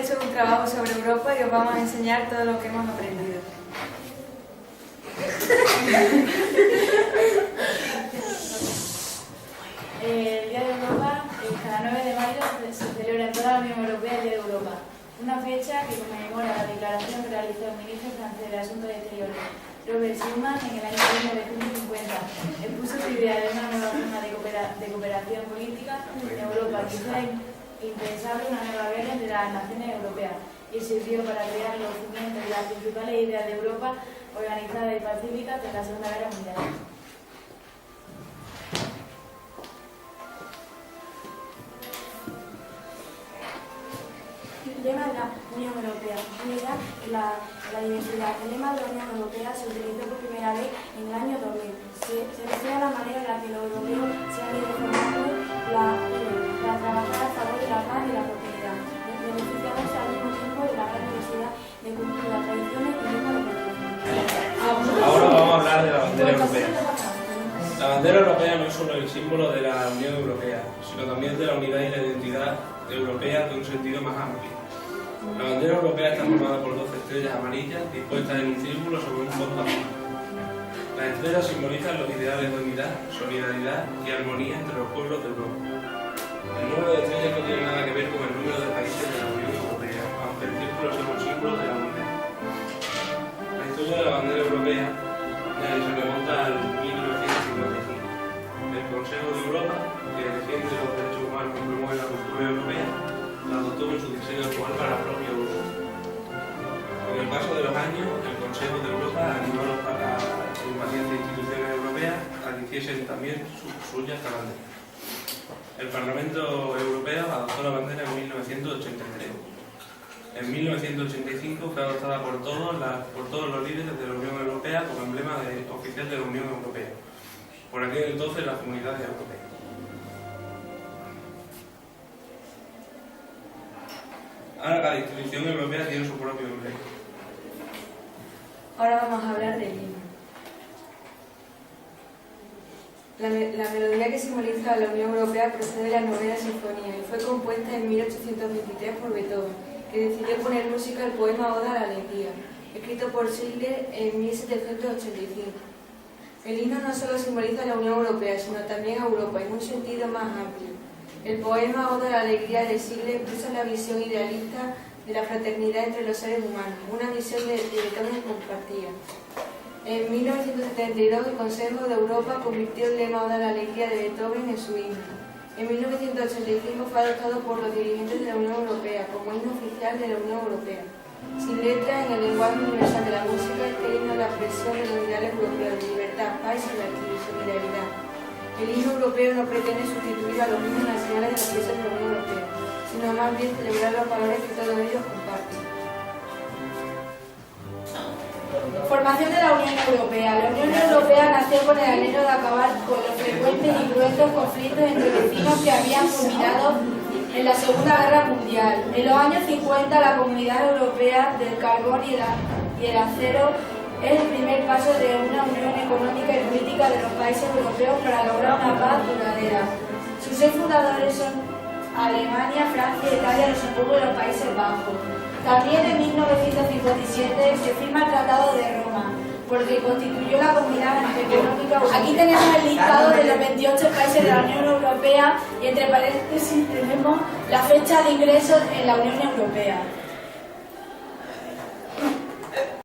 hecho un trabajo sobre Europa y os vamos a enseñar todo lo que hemos aprendido. El Día de Europa, cada 9 de mayo, se celebra en toda la Unión Europea el Día de Europa, una fecha que conmemora la declaración que realizó el ministro francés de Asuntos Exteriores, Robert Schuman, en el año 1950. Expuso su idea de una nueva forma de cooperación política en Europa, quizá impensable una nueva guerra entre las naciones europeas, y sirvió para crear los cimientos de las principales ideas de Europa organizada y pacífica tras la Segunda Guerra Mundial. El lema de la Unión Europea, unidad en la diversidad. El lema de la Unión Europea se utilizó por primera vez en el año 2000. Se refiere a la manera en la que los europeos se han ido formando para trabajar a favor de la paz y la prosperidad, beneficiándose al mismo tiempo de la gran diversidad de culturas, tradiciones y lenguas de personas. Ahora vamos a hablar de la bandera europea. La bandera europea no es solo el símbolo de la Unión Europea, sino también de la unidad y la identidad europea de un sentido más amplio. La bandera europea está formada por 12 estrellas amarillas dispuestas en un círculo sobre un fondo azul. Las estrellas simbolizan los ideales de unidad, solidaridad y armonía entre los pueblos de Europa. El número de estrellas no tiene nada que ver con el número de países de la Unión Europea, aunque el círculo sea un símbolo de la unidad. La historia de la bandera europea se remonta al 1955. El Consejo de Europa, que defiende los derechos humanos y promueve la cultura europea, la adoptó en su diseño actual para la propia Europa. Con el paso de los años, el Consejo de Europa animó a las impacientes instituciones europeas a que hiciesen también suyas la bandera. El Parlamento Europeo adoptó la bandera en 1983. En 1985 fue adoptada por todos los líderes de la Unión Europea como emblema oficial de la Unión Europea. Por aquel entonces las comunidades europeas. Ahora cada institución europea tiene su propio emblema. Ahora vamos a hablar del himno. La melodía que simboliza a la Unión Europea procede de la Novena Sinfonía y fue compuesta en 1823 por Beethoven, que decidió poner música al poema Oda a la Alegría, escrito por Schiller en 1785. El himno no solo simboliza la Unión Europea, sino también a Europa en un sentido más amplio. El poema Oda a la Alegría de Schiller expresa la visión idealista de la fraternidad entre los seres humanos, una visión de Beethoven compartida. En 1972 el Consejo de Europa convirtió el lema Oda a la Alegría de Beethoven en su himno. En 1985 fue adoptado por los dirigentes de la Unión Europea como himno oficial de la Unión Europea. Sin letra, en el lenguaje universal de la música, este himno es la expresión de los ideales europeos de libertad, paz y solidaridad. El himno europeo no pretende sustituir a los himnos nacionales de los países de la Unión Europea, sino más bien celebrar los valores que todos ellos comparten. Formación de la Unión Europea. La Unión Europea nació con el anhelo de acabar con los frecuentes y cruentos conflictos entre vecinos que habían culminado en la Segunda Guerra Mundial. En los años 50, la Comunidad Europea del Carbón y el Acero es el primer paso de una unión económica y política de los países europeos para lograr una paz duradera. Sus 6 fundadores son Alemania, Francia, Italia, Luxemburgo y los Países Bajos. También en 1957 se firma el Tratado de Roma, porque constituyó la Comunidad Económica Europea. Aquí tenemos el listado de los 28 países de la Unión Europea y entre paréntesis tenemos la fecha de ingreso en la Unión Europea.